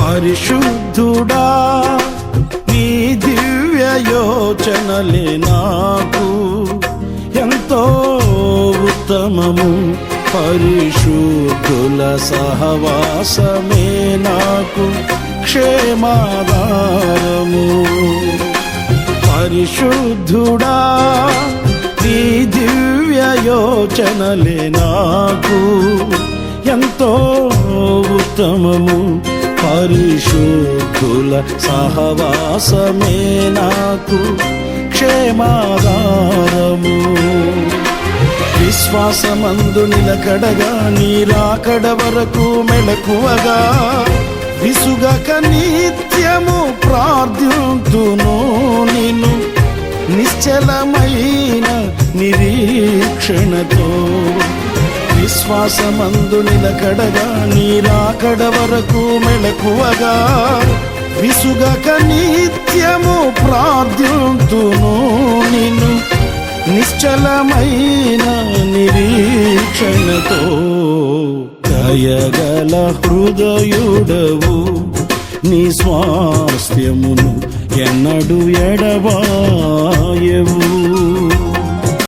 పరిశుద్ధుడా నీ దివ్య యోచనలే నాకు ఎంతో ఉత్తమము. పరిశుద్ధుల సహవాసమే నాకు క్షేమాధారము. పరిశుద్ధుడా నీ దివ్య యోచనలే నాకు ఎంతో ఉత్తమము. పరిశుద్ధుల సహవాసమే నాకు క్షేమాధారము. విశ్వాసమందు నిలకడగా నీ రాకడ వరకు మెలకువగా విసుగక నిత్యము ప్రార్థింతును నిన్ను నిశ్చలమైన నిరీక్షణతో. విశ్వాసమందు నిలకడగా నీ రాకడ వరకు మెలకువగా విసుగక నిత్యము ప్రార్థింతును నిన్ను నిశ్చలమైన నిరీక్షణతో. దయగల హృదయుడవు నీ స్వాస్థ్యమును ఎన్నడు ఎడబాయవు.